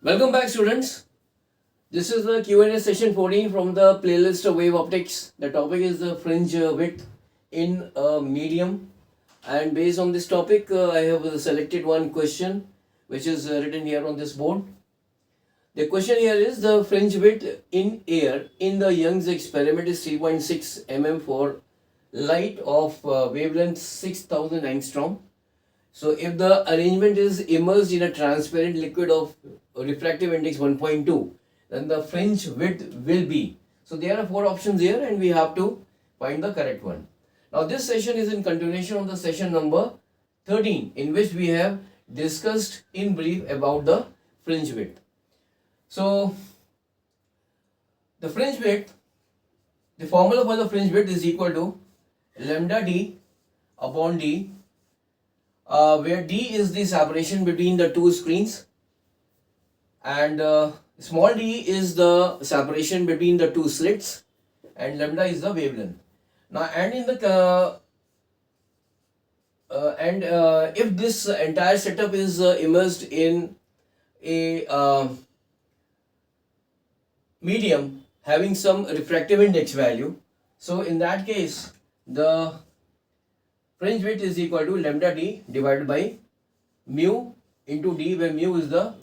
Welcome back, students. This is the Q&A session 14 from the playlist of Wave Optics. The topic is the fringe width in a medium, and based on this topic, I have selected one question which is written here on this board. The question here is the fringe width in air in the Young's experiment is 3.6 mm for light of wavelength 6000 angstrom. So if the arrangement is immersed in a transparent liquid of refractive index 1.2, then the fringe width will be. So there are four options here and we have to find the correct one. Now this session is in continuation of the session number 13, in which we have discussed in brief about the fringe width. So the fringe width, the formula for the fringe width is equal to lambda d upon d, where d is the separation between the two screens and small d is the separation between the two slits and lambda is the wavelength. Now and in the if this entire setup is immersed in a medium having some refractive index value, so in that case the fringe width is equal to lambda d divided by mu into d, where mu is the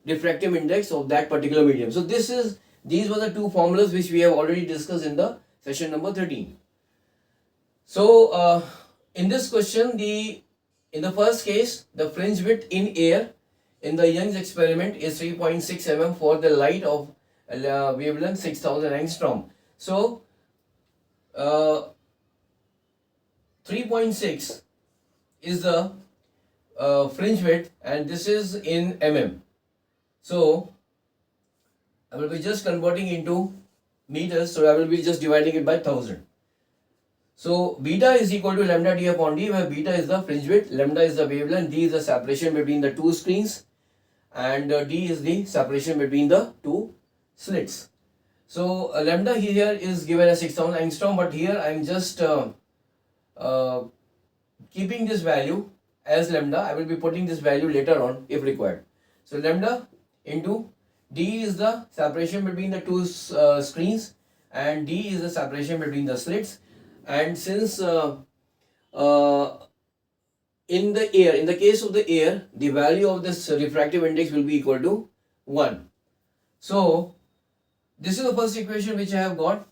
refractive index of that particular medium. So these were the two formulas which we have already discussed in the session number 13. So in this question, in the first case, the fringe width in air in the Young's experiment is 3.6 mm for the light of wavelength 6000 angstrom. So 3.6 is the fringe width and this is in mm. So I will be just converting into meters, so I will be just dividing it by 1000. So beta is equal to lambda d upon d, where beta is the fringe width, lambda is the wavelength, d is the separation between the two screens, and d is the separation between the two slits. So lambda here is given as 6000 angstrom, but here I am just keeping this value as lambda. I will be putting this value later on if required. So lambda into d is the separation between the two screens and d is the separation between the slits. And since in the case of the air, the value of this refractive index will be equal to 1. So this is the first equation which I have got.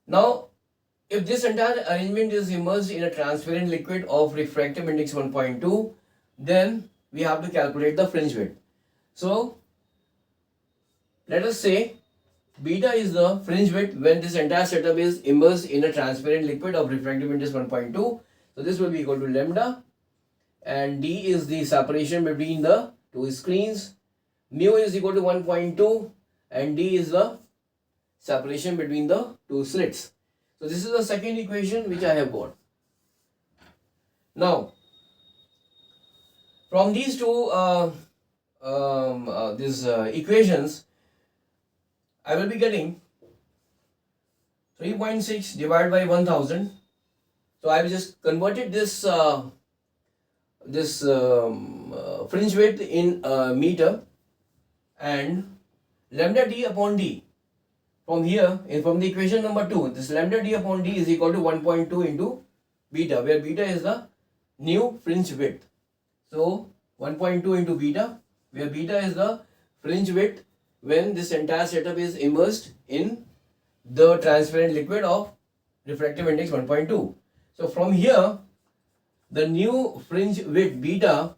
Now if this entire arrangement is immersed in a transparent liquid of refractive index 1.2, then we have to calculate the fringe width. So let us say beta is the fringe width when this entire setup is immersed in a transparent liquid of refractive index 1.2. So this will be equal to lambda, and d is the separation between the two screens. Mu is equal to 1.2 and d is the separation between the two slits. So this is the second equation which I have got. Now from these two equations, I will be getting 3.6 divided by 1000. So I have just converted this fringe width in meter, and lambda d upon d. From here, from the equation number 2, this lambda d upon d is equal to 1.2 into beta, where beta is the new fringe width. So 1.2 into beta, where beta is the fringe width when this entire setup is immersed in the transparent liquid of refractive index 1.2. So from here, the new fringe width beta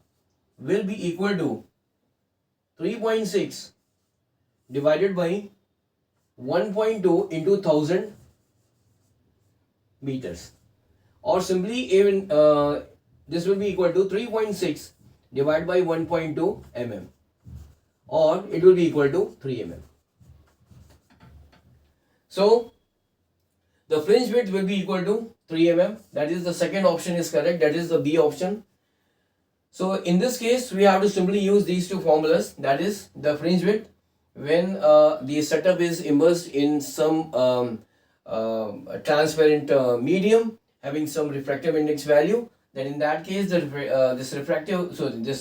will be equal to 3.6 divided by 1.2 into 1000 meters, or simply even this will be equal to 3.6 divided by 1.2 mm, or it will be equal to 3 mm. So the fringe width will be equal to 3 mm. That is, the second option is correct, that is the B option. So in this case we have to simply use these two formulas, that is the fringe width when the setup is immersed in some transparent medium having some refractive index value, then in that case this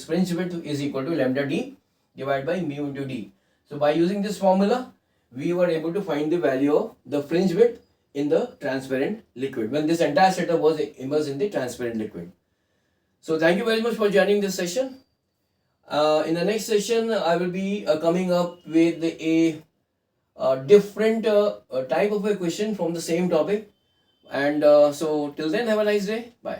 fringe width is equal to lambda d divided by mu into d. So by using this formula, we were able to find the value of the fringe width in the transparent liquid when this entire setup was immersed in the transparent liquid. So thank you very much for joining this session. In the next session, I will be coming up with a different type of a question from the same topic. And so till then, have a nice day. Bye.